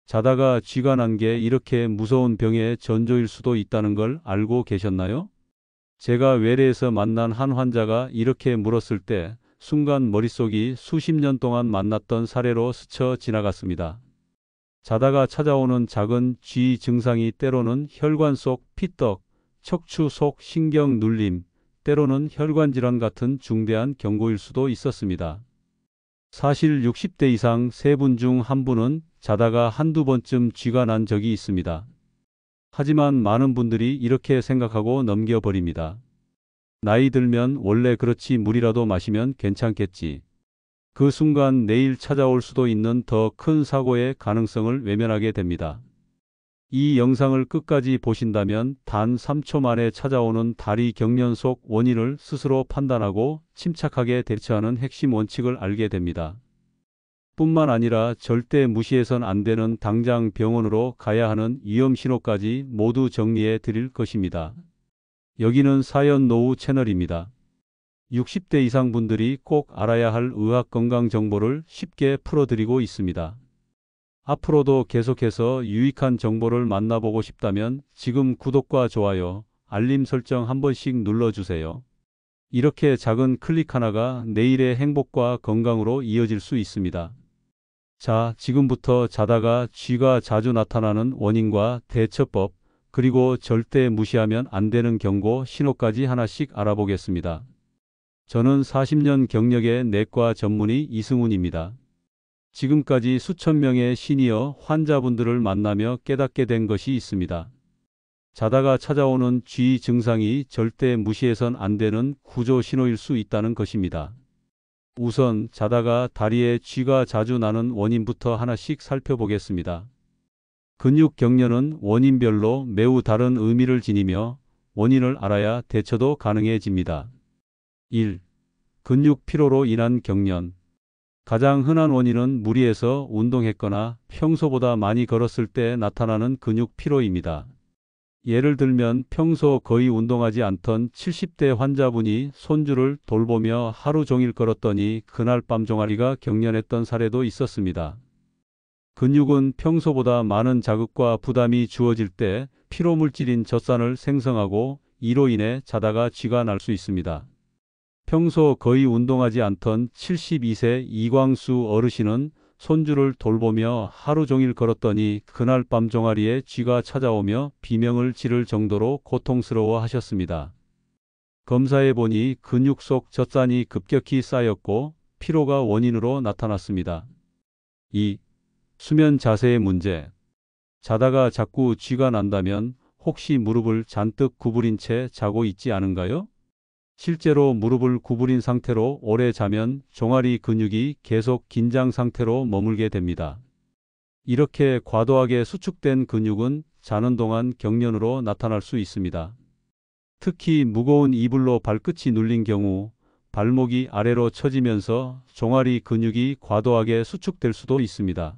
자다가 쥐가 난 게 이렇게 무서운 병의 전조일 수도 있다는 걸 알고 계셨나요? 제가 외래에서 만난 한 환자가 이렇게 물었을 때 순간 머릿속이 수십 년 동안 만났던 사례로 스쳐 지나갔습니다. 자다가 찾아오는 작은 쥐 증상이 때로는 혈관 속 피떡, 척추 속 신경 눌림, 때로는 혈관 질환 같은 중대한 경고일 수도 있었습니다. 사실 60대 이상 3분 중 1분은 자다가 한두 번쯤 쥐가 난 적이 있습니다. 하지만 많은 분들이 이렇게 생각하고 넘겨버립니다. 나이 들면 원래 그렇지 물이라도 마시면 괜찮겠지. 그 순간 내일 찾아올 수도 있는 더 큰 사고의 가능성을 외면하게 됩니다. 이 영상을 끝까지 보신다면 단 3초 만에 찾아오는 다리 경련 속 원인을 스스로 판단하고 침착하게 대처하는 핵심 원칙을 알게 됩니다. 뿐만 아니라 절대 무시해선 안 되는 당장 병원으로 가야 하는 위험 신호까지 모두 정리해 드릴 것입니다. 여기는 사연 노후 채널입니다. 60대 이상 분들이 꼭 알아야 할 의학 건강 정보를 쉽게 풀어드리고 있습니다. 앞으로도 계속해서 유익한 정보를 만나보고 싶다면 지금 구독과 좋아요, 알림 설정 한 번씩 눌러주세요. 이렇게 작은 클릭 하나가 내일의 행복과 건강으로 이어질 수 있습니다. 자, 지금부터 자다가 쥐가 자주 나타나는 원인과 대처법, 그리고 절대 무시하면 안 되는 경고 신호까지 하나씩 알아보겠습니다. 저는 40년 경력의 내과 전문의 이승훈입니다. 지금까지 수천 명의 시니어 환자분들을 만나며 깨닫게 된 것이 있습니다. 자다가 찾아오는 쥐 증상이 절대 무시해선 안 되는 구조 신호일 수 있다는 것입니다. 우선 자다가 다리에 쥐가 자주 나는 원인부터 하나씩 살펴보겠습니다. 근육 경련은 원인별로 매우 다른 의미를 지니며 원인을 알아야 대처도 가능해집니다. 1. 근육 피로로 인한 경련. 가장 흔한 원인은 무리해서 운동했거나 평소보다 많이 걸었을 때 나타나는 근육 피로입니다. 예를 들면 평소 거의 운동하지 않던 70대 환자분이 손주를 돌보며 하루 종일 걸었더니 그날 밤 종아리가 경련했던 사례도 있었습니다. 근육은 평소보다 많은 자극과 부담이 주어질 때 피로물질인 젖산을 생성하고 이로 인해 자다가 쥐가 날 수 있습니다. 평소 거의 운동하지 않던 72세 이광수 어르신은 손주를 돌보며 하루 종일 걸었더니 그날 밤 종아리에 쥐가 찾아오며 비명을 지를 정도로 고통스러워 하셨습니다. 검사해 보니 근육 속 젖산이 급격히 쌓였고 피로가 원인으로 나타났습니다. 2. 수면 자세의 문제. 자다가 자꾸 쥐가 난다면 혹시 무릎을 잔뜩 구부린 채 자고 있지 않은가요? 실제로 무릎을 구부린 상태로 오래 자면 종아리 근육이 계속 긴장 상태로 머물게 됩니다. 이렇게 과도하게 수축된 근육은 자는 동안 경련으로 나타날 수 있습니다. 특히 무거운 이불로 발끝이 눌린 경우 발목이 아래로 처지면서 종아리 근육이 과도하게 수축될 수도 있습니다.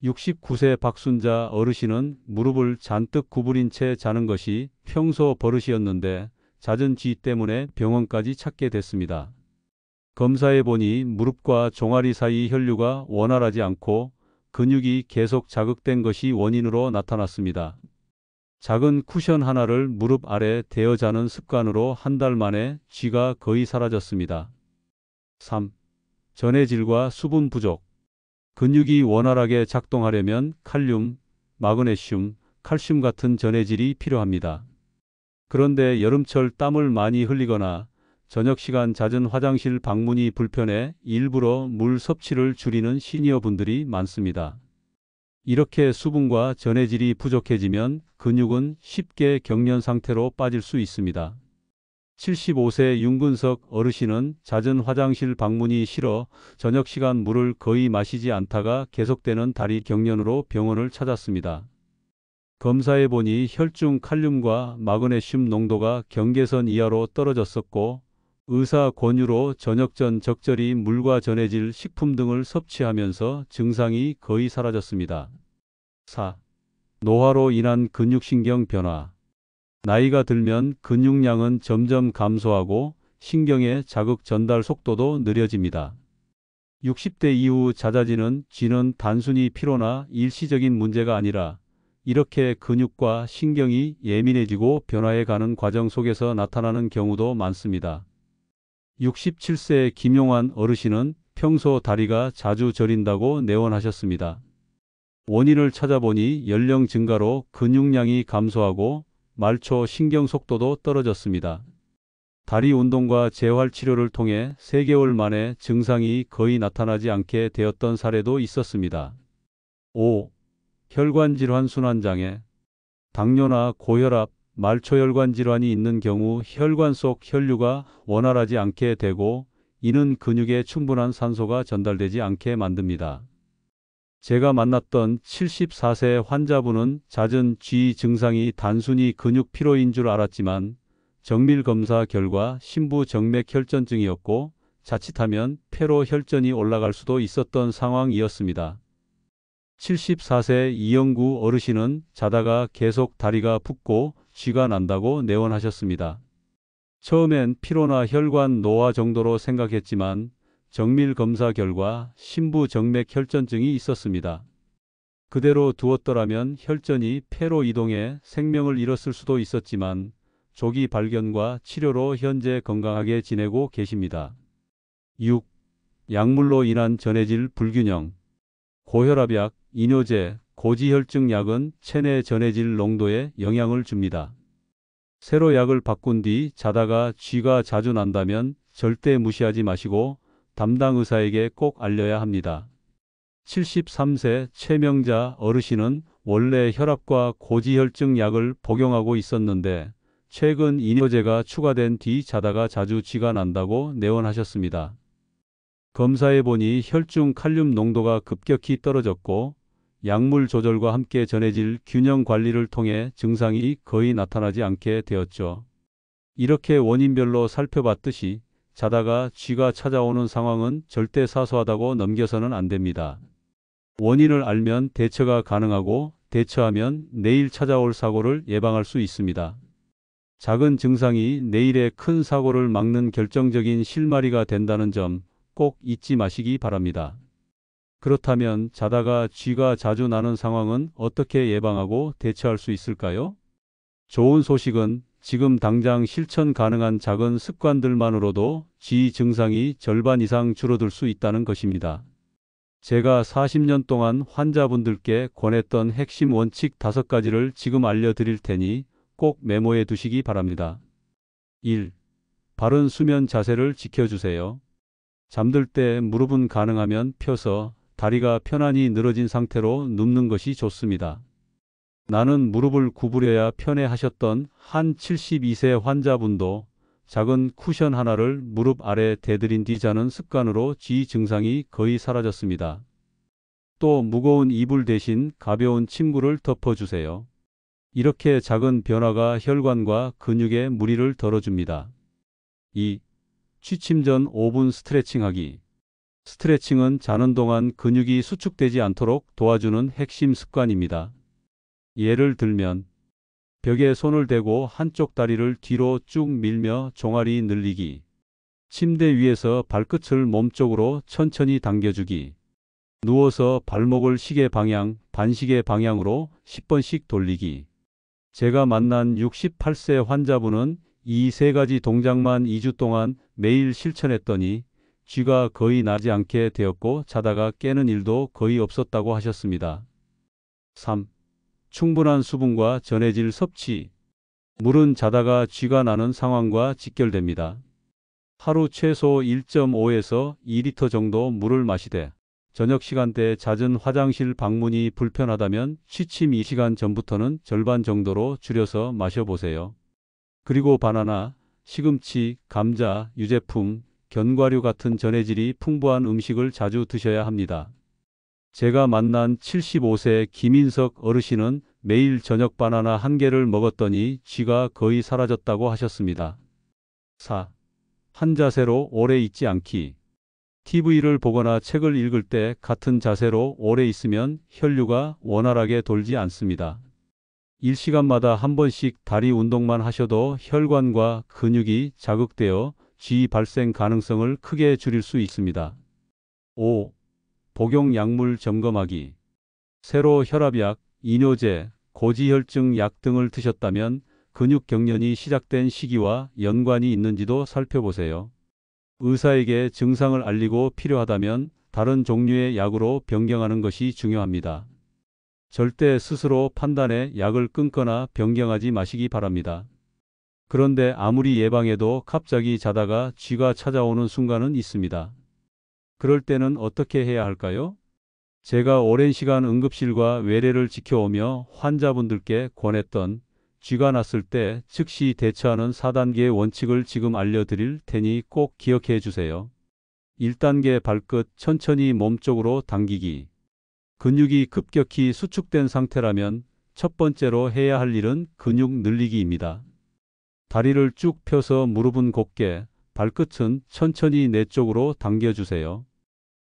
69세 박순자 어르신은 무릎을 잔뜩 구부린 채 자는 것이 평소 버릇이었는데 잦은 쥐 때문에 병원까지 찾게 됐습니다. 검사해 보니 무릎과 종아리 사이 혈류가 원활하지 않고 근육이 계속 자극된 것이 원인으로 나타났습니다. 작은 쿠션 하나를 무릎 아래 대어 자는 습관으로 한 달 만에 쥐가 거의 사라졌습니다. 3. 전해질과 수분 부족. 근육이 원활하게 작동하려면 칼륨, 마그네슘, 칼슘 같은 전해질이 필요합니다. 그런데 여름철 땀을 많이 흘리거나 저녁 시간 잦은 화장실 방문이 불편해 일부러 물 섭취를 줄이는 시니어 분들이 많습니다. 이렇게 수분과 전해질이 부족해지면 근육은 쉽게 경련 상태로 빠질 수 있습니다. 75세 윤근석 어르신은 잦은 화장실 방문이 싫어 저녁 시간 물을 거의 마시지 않다가 계속되는 다리 경련으로 병원을 찾았습니다. 검사해 보니 혈중 칼륨과 마그네슘 농도가 경계선 이하로 떨어졌었고 의사 권유로 저녁 전 적절히 물과 전해질 식품 등을 섭취하면서 증상이 거의 사라졌습니다. 4. 노화로 인한 근육신경 변화. 나이가 들면 근육량은 점점 감소하고 신경의 자극 전달 속도도 느려집니다. 60대 이후 잦아지는 쥐는 단순히 피로나 일시적인 문제가 아니라 이렇게 근육과 신경이 예민해지고 변화해가는 과정 속에서 나타나는 경우도 많습니다. 67세 김용환 어르신은 평소 다리가 자주 저린다고 내원하셨습니다. 원인을 찾아보니 연령 증가로 근육량이 감소하고 말초 신경 속도도 떨어졌습니다. 다리 운동과 재활 치료를 통해 3개월 만에 증상이 거의 나타나지 않게 되었던 사례도 있었습니다. 5. 혈관 질환 순환장애. 당뇨나 고혈압, 말초혈관 질환이 있는 경우 혈관 속 혈류가 원활하지 않게 되고 이는 근육에 충분한 산소가 전달되지 않게 만듭니다. 제가 만났던 74세 환자분은 잦은 쥐 증상이 단순히 근육 피로인 줄 알았지만 정밀 검사 결과 심부 정맥 혈전증이었고 자칫하면 폐로 혈전이 올라갈 수도 있었던 상황이었습니다. 74세 이영구 어르신은 자다가 계속 다리가 붓고 쥐가 난다고 내원하셨습니다. 처음엔 피로나 혈관 노화 정도로 생각했지만 정밀 검사 결과 심부 정맥 혈전증이 있었습니다. 그대로 두었더라면 혈전이 폐로 이동해 생명을 잃었을 수도 있었지만 조기 발견과 치료로 현재 건강하게 지내고 계십니다. 6. 약물로 인한 전해질 불균형. 고혈압약, 이뇨제, 고지혈증 약은 체내 전해질 농도에 영향을 줍니다. 새로 약을 바꾼 뒤 자다가 쥐가 자주 난다면 절대 무시하지 마시고 담당 의사에게 꼭 알려야 합니다. 73세 최명자 어르신은 원래 혈압과 고지혈증 약을 복용하고 있었는데 최근 이뇨제가 추가된 뒤 자다가 자주 쥐가 난다고 내원하셨습니다. 검사해보니 혈중 칼륨 농도가 급격히 떨어졌고 약물 조절과 함께 전해질 균형 관리를 통해 증상이 거의 나타나지 않게 되었죠. 이렇게 원인별로 살펴봤듯이 자다가 쥐가 찾아오는 상황은 절대 사소하다고 넘겨서는 안 됩니다. 원인을 알면 대처가 가능하고 대처하면 내일 찾아올 사고를 예방할 수 있습니다. 작은 증상이 내일의 큰 사고를 막는 결정적인 실마리가 된다는 점 꼭 잊지 마시기 바랍니다. 그렇다면 자다가 쥐가 자주 나는 상황은 어떻게 예방하고 대처할 수 있을까요? 좋은 소식은 지금 당장 실천 가능한 작은 습관들만으로도 쥐 증상이 절반 이상 줄어들 수 있다는 것입니다. 제가 40년 동안 환자분들께 권했던 핵심 원칙 5가지를 지금 알려드릴 테니 꼭 메모해 두시기 바랍니다. 1. 바른 수면 자세를 지켜주세요. 잠들 때 무릎은 가능하면 펴서 다리가 편안히 늘어진 상태로 눕는 것이 좋습니다. 나는 무릎을 구부려야 편해 하셨던 한 72세 환자분도 작은 쿠션 하나를 무릎 아래 대들인 뒤 자는 습관으로 쥐 증상이 거의 사라졌습니다. 또 무거운 이불 대신 가벼운 침구를 덮어주세요. 이렇게 작은 변화가 혈관과 근육에 무리를 덜어줍니다. 2. 취침 전 5분 스트레칭하기. 스트레칭은 자는 동안 근육이 수축되지 않도록 도와주는 핵심 습관입니다. 예를 들면 벽에 손을 대고 한쪽 다리를 뒤로 쭉 밀며 종아리 늘리기. 침대 위에서 발끝을 몸쪽으로 천천히 당겨주기. 누워서 발목을 시계 방향, 반시계 방향으로 10번씩 돌리기. 제가 만난 68세 환자분은 이 3가지 동작만 2주 동안 매일 실천했더니 쥐가 거의 나지 않게 되었고 자다가 깨는 일도 거의 없었다고 하셨습니다. 3. 충분한 수분과 전해질 섭취. 물은 자다가 쥐가 나는 상황과 직결됩니다. 하루 최소 1.5에서 2리터 정도 물을 마시되 저녁 시간대 잦은 화장실 방문이 불편하다면 취침 2시간 전부터는 절반 정도로 줄여서 마셔보세요. 그리고 바나나, 시금치, 감자, 유제품, 견과류 같은 전해질이 풍부한 음식을 자주 드셔야 합니다. 제가 만난 75세 김인석 어르신은 매일 저녁 바나나 1개를 먹었더니 쥐가 거의 사라졌다고 하셨습니다. 4. 한 자세로 오래 있지 않기. TV를 보거나 책을 읽을 때 같은 자세로 오래 있으면 혈류가 원활하게 돌지 않습니다. 1시간마다 한 번씩 다리 운동만 하셔도 혈관과 근육이 자극되어 쥐 발생 가능성을 크게 줄일 수 있습니다. 5. 복용 약물 점검하기. 새로 혈압약, 이뇨제, 고지혈증 약 등을 드셨다면 근육 경련이 시작된 시기와 연관이 있는지도 살펴보세요. 의사에게 증상을 알리고 필요하다면 다른 종류의 약으로 변경하는 것이 중요합니다. 절대 스스로 판단해 약을 끊거나 변경하지 마시기 바랍니다. 그런데 아무리 예방해도 갑자기 자다가 쥐가 찾아오는 순간은 있습니다. 그럴 때는 어떻게 해야 할까요? 제가 오랜 시간 응급실과 외래를 지켜오며 환자분들께 권했던 쥐가 났을 때 즉시 대처하는 4단계의 원칙을 지금 알려드릴 테니 꼭 기억해 주세요. 1단계 발끝 천천히 몸쪽으로 당기기. 근육이 급격히 수축된 상태라면 첫 번째로 해야 할 일은 근육 늘리기입니다. 다리를 쭉 펴서 무릎은 곧게, 발끝은 천천히 내 쪽으로 당겨주세요.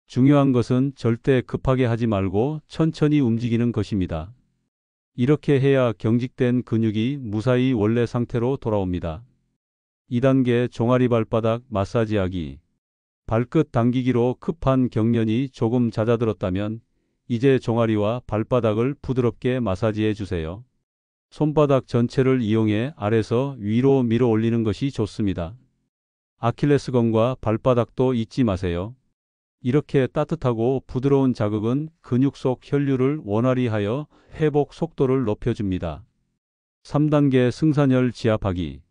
중요한 것은 절대 급하게 하지 말고 천천히 움직이는 것입니다. 이렇게 해야 경직된 근육이 무사히 원래 상태로 돌아옵니다. 2단계 종아리 발바닥 마사지하기. 발끝 당기기로 급한 경련이 조금 잦아들었다면 이제 종아리와 발바닥을 부드럽게 마사지해 주세요. 손바닥 전체를 이용해 아래서 위로 밀어 올리는 것이 좋습니다. 아킬레스건과 발바닥도 잊지 마세요. 이렇게 따뜻하고 부드러운 자극은 근육 속 혈류를 원활히 하여 회복 속도를 높여줍니다. 3단계 승산혈 지압하기.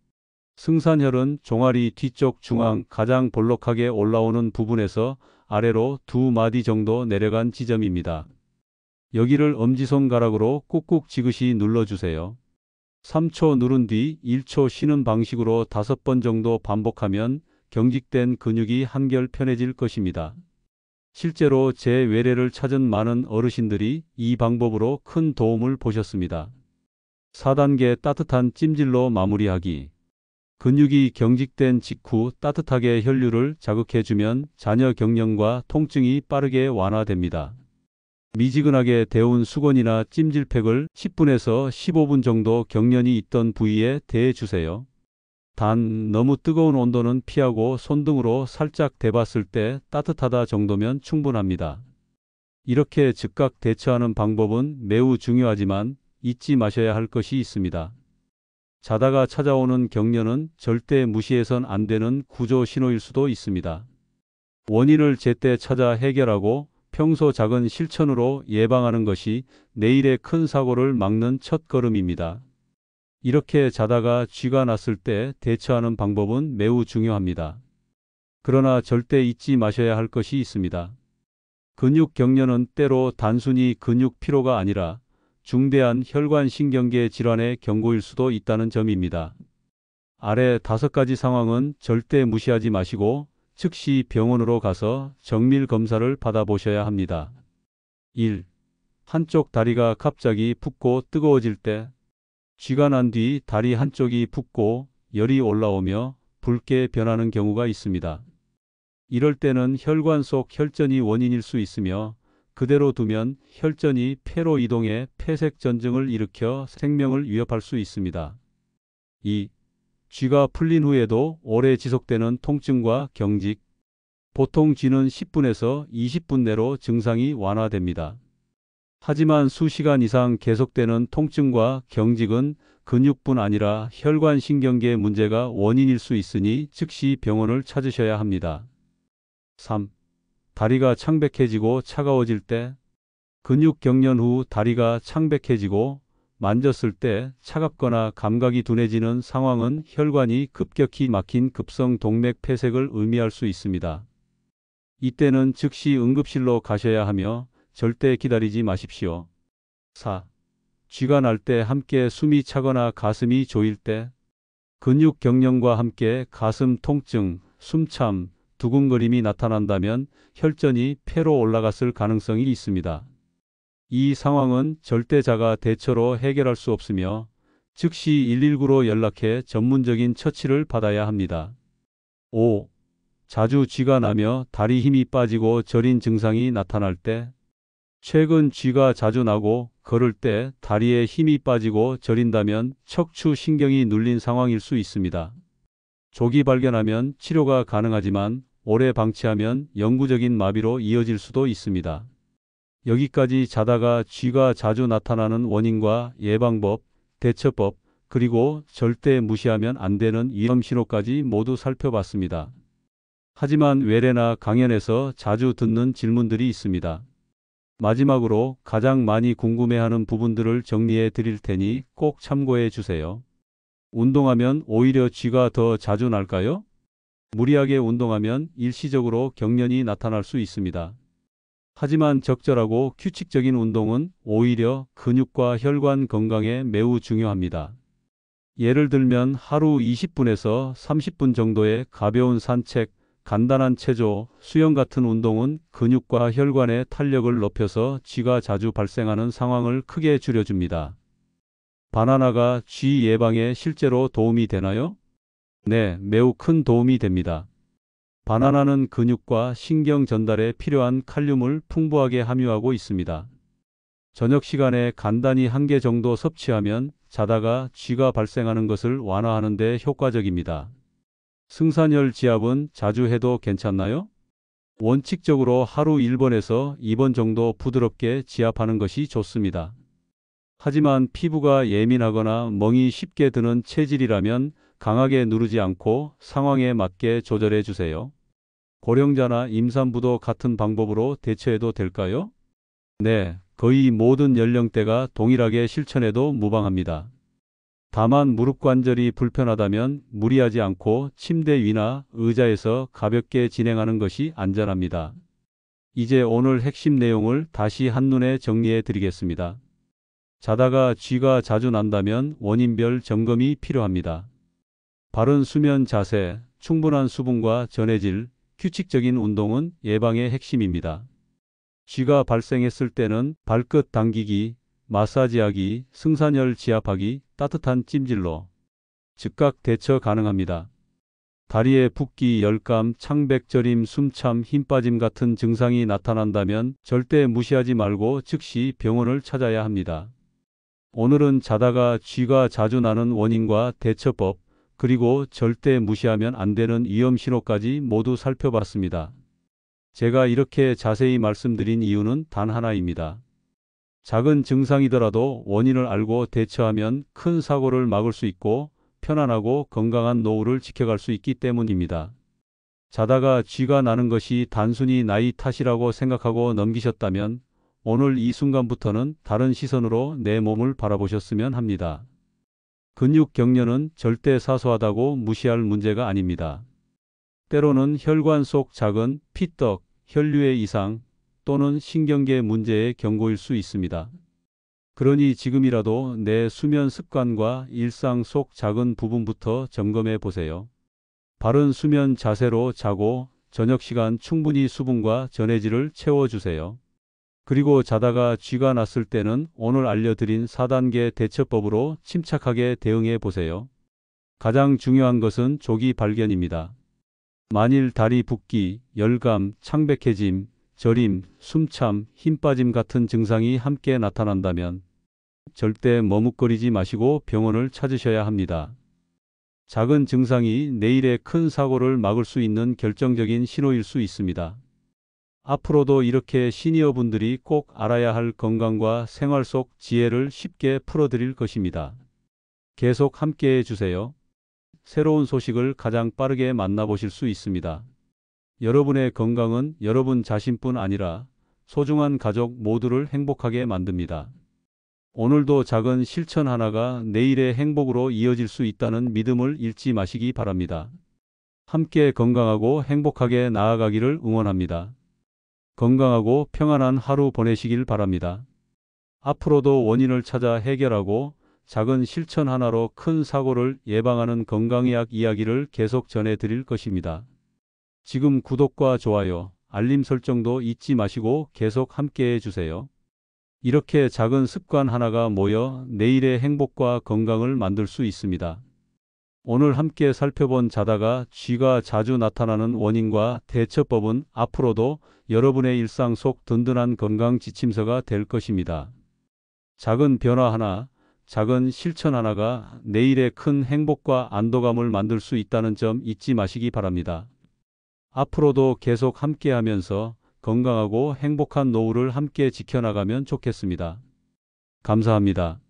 승산혈은 종아리 뒤쪽 중앙 가장 볼록하게 올라오는 부분에서 아래로 2마디 정도 내려간 지점입니다. 여기를 엄지손가락으로 꾹꾹 지그시 눌러주세요. 3초 누른 뒤 1초 쉬는 방식으로 5번 정도 반복하면 경직된 근육이 한결 편해질 것입니다. 실제로 제 외래를 찾은 많은 어르신들이 이 방법으로 큰 도움을 보셨습니다. 4단계 따뜻한 찜질로 마무리하기. 근육이 경직된 직후 따뜻하게 혈류를 자극해주면 잔여 경련과 통증이 빠르게 완화됩니다. 미지근하게 데운 수건이나 찜질팩을 10분에서 15분 정도 경련이 있던 부위에 대주세요. 단 너무 뜨거운 온도는 피하고 손등으로 살짝 대봤을 때 따뜻하다 정도면 충분합니다. 이렇게 즉각 대처하는 방법은 매우 중요하지만 잊지 마셔야 할 것이 있습니다. 자다가 찾아오는 경련은 절대 무시해선 안 되는 구조 신호일 수도 있습니다. 원인을 제때 찾아 해결하고 평소 작은 실천으로 예방하는 것이 내일의 큰 사고를 막는 첫 걸음입니다. 이렇게 자다가 쥐가 났을 때 대처하는 방법은 매우 중요합니다. 그러나 절대 잊지 마셔야 할 것이 있습니다. 근육 경련은 때로 단순히 근육 피로가 아니라 중대한 혈관신경계 질환의 경고일 수도 있다는 점입니다. 아래 5가지 상황은 절대 무시하지 마시고 즉시 병원으로 가서 정밀 검사를 받아보셔야 합니다. 1. 한쪽 다리가 갑자기 붓고 뜨거워질 때. 쥐가 난 뒤 다리 한쪽이 붓고 열이 올라오며 붉게 변하는 경우가 있습니다. 이럴 때는 혈관 속 혈전이 원인일 수 있으며 그대로 두면 혈전이 폐로 이동해 폐색전증을 일으켜 생명을 위협할 수 있습니다. 2. 쥐가 풀린 후에도 오래 지속되는 통증과 경직. 보통 쥐는 10분에서 20분 내로 증상이 완화됩니다. 하지만 수시간 이상 계속되는 통증과 경직은 근육뿐 아니라 혈관신경계 문제가 원인일 수 있으니 즉시 병원을 찾으셔야 합니다. 3. 다리가 창백해지고 차가워질 때. 근육 경련 후 다리가 창백해지고 만졌을 때 차갑거나 감각이 둔해지는 상황은 혈관이 급격히 막힌 급성 동맥 폐색을 의미할 수 있습니다. 이때는 즉시 응급실로 가셔야 하며 절대 기다리지 마십시오. 4. 쥐가 날 때 함께 숨이 차거나 가슴이 조일 때. 근육 경련과 함께 가슴 통증, 숨참, 두근거림이 나타난다면 혈전이 폐로 올라갔을 가능성이 있습니다. 이 상황은 절대자가 대처로 해결할 수 없으며 즉시 119로 연락해 전문적인 처치를 받아야 합니다. 5. 자주 쥐가 나며 다리 힘이 빠지고 저린 증상이 나타날 때. 최근 쥐가 자주 나고 걸을 때 다리에 힘이 빠지고 저린다면 척추 신경이 눌린 상황일 수 있습니다. 조기 발견하면 치료가 가능하지만 오래 방치하면 영구적인 마비로 이어질 수도 있습니다. 여기까지 자다가 쥐가 자주 나타나는 원인과 예방법, 대처법, 그리고 절대 무시하면 안 되는 위험 신호까지 모두 살펴봤습니다. 하지만 외래나 강연에서 자주 듣는 질문들이 있습니다. 마지막으로 가장 많이 궁금해하는 부분들을 정리해 드릴 테니 꼭 참고해 주세요. 운동하면 오히려 쥐가 더 자주 날까요? 무리하게 운동하면 일시적으로 경련이 나타날 수 있습니다. 하지만 적절하고 규칙적인 운동은 오히려 근육과 혈관 건강에 매우 중요합니다. 예를 들면 하루 20분에서 30분 정도의 가벼운 산책, 간단한 체조, 수영 같은 운동은 근육과 혈관의 탄력을 높여서 쥐가 자주 발생하는 상황을 크게 줄여줍니다. 바나나가 쥐 예방에 실제로 도움이 되나요? 네, 매우 큰 도움이 됩니다. 바나나는 근육과 신경 전달에 필요한 칼륨을 풍부하게 함유하고 있습니다. 저녁 시간에 간단히 한 개 정도 섭취하면 자다가 쥐가 발생하는 것을 완화하는 데 효과적입니다. 승산혈 지압은 자주 해도 괜찮나요? 원칙적으로 하루 1번에서 2번 정도 부드럽게 지압하는 것이 좋습니다. 하지만 피부가 예민하거나 멍이 쉽게 드는 체질이라면 강하게 누르지 않고 상황에 맞게 조절해 주세요. 고령자나 임산부도 같은 방법으로 대처해도 될까요? 네, 거의 모든 연령대가 동일하게 실천해도 무방합니다. 다만 무릎 관절이 불편하다면 무리하지 않고 침대 위나 의자에서 가볍게 진행하는 것이 안전합니다. 이제 오늘 핵심 내용을 다시 한눈에 정리해 드리겠습니다. 자다가 쥐가 자주 난다면 원인별 점검이 필요합니다. 바른 수면 자세, 충분한 수분과 전해질, 규칙적인 운동은 예방의 핵심입니다. 쥐가 발생했을 때는 발끝 당기기, 마사지하기, 승산혈 지압하기, 따뜻한 찜질로 즉각 대처 가능합니다. 다리에 붓기, 열감, 창백저림, 숨참, 힘빠짐 같은 증상이 나타난다면 절대 무시하지 말고 즉시 병원을 찾아야 합니다. 오늘은 자다가 쥐가 자주 나는 원인과 대처법, 그리고 절대 무시하면 안 되는 위험 신호까지 모두 살펴봤습니다. 제가 이렇게 자세히 말씀드린 이유는 단 하나입니다. 작은 증상이더라도 원인을 알고 대처하면 큰 사고를 막을 수 있고 편안하고 건강한 노후를 지켜갈 수 있기 때문입니다. 자다가 쥐가 나는 것이 단순히 나이 탓이라고 생각하고 넘기셨다면 오늘 이 순간부터는 다른 시선으로 내 몸을 바라보셨으면 합니다. 근육 경련은 절대 사소하다고 무시할 문제가 아닙니다. 때로는 혈관 속 작은 피떡, 혈류의 이상 또는 신경계 문제의 경고일 수 있습니다. 그러니 지금이라도 내 수면 습관과 일상 속 작은 부분부터 점검해 보세요. 바른 수면 자세로 자고 저녁 시간 충분히 수분과 전해질을 채워주세요. 그리고 자다가 쥐가 났을 때는 오늘 알려드린 4단계 대처법으로 침착하게 대응해 보세요. 가장 중요한 것은 조기 발견입니다. 만일 다리 붓기, 열감, 창백해짐, 저림, 숨참, 힘빠짐 같은 증상이 함께 나타난다면 절대 머뭇거리지 마시고 병원을 찾으셔야 합니다. 작은 증상이 내일의 큰 사고를 막을 수 있는 결정적인 신호일 수 있습니다. 앞으로도 이렇게 시니어분들이 꼭 알아야 할 건강과 생활 속 지혜를 쉽게 풀어드릴 것입니다. 계속 함께해 주세요. 새로운 소식을 가장 빠르게 만나보실 수 있습니다. 여러분의 건강은 여러분 자신뿐 아니라 소중한 가족 모두를 행복하게 만듭니다. 오늘도 작은 실천 하나가 내일의 행복으로 이어질 수 있다는 믿음을 잃지 마시기 바랍니다. 함께 건강하고 행복하게 나아가기를 응원합니다. 건강하고 평안한 하루 보내시길 바랍니다. 앞으로도 원인을 찾아 해결하고 작은 실천 하나로 큰 사고를 예방하는 건강의학 이야기를 계속 전해드릴 것입니다. 지금 구독과 좋아요, 알림 설정도 잊지 마시고 계속 함께해 주세요. 이렇게 작은 습관 하나가 모여 내일의 행복과 건강을 만들 수 있습니다. 오늘 함께 살펴본 자다가 쥐가 자주 나타나는 원인과 대처법은 앞으로도 여러분의 일상 속 든든한 건강 지침서가 될 것입니다. 작은 변화 하나, 작은 실천 하나가 내일의 큰 행복과 안도감을 만들 수 있다는 점 잊지 마시기 바랍니다. 앞으로도 계속 함께하면서 건강하고 행복한 노후를 함께 지켜나가면 좋겠습니다. 감사합니다.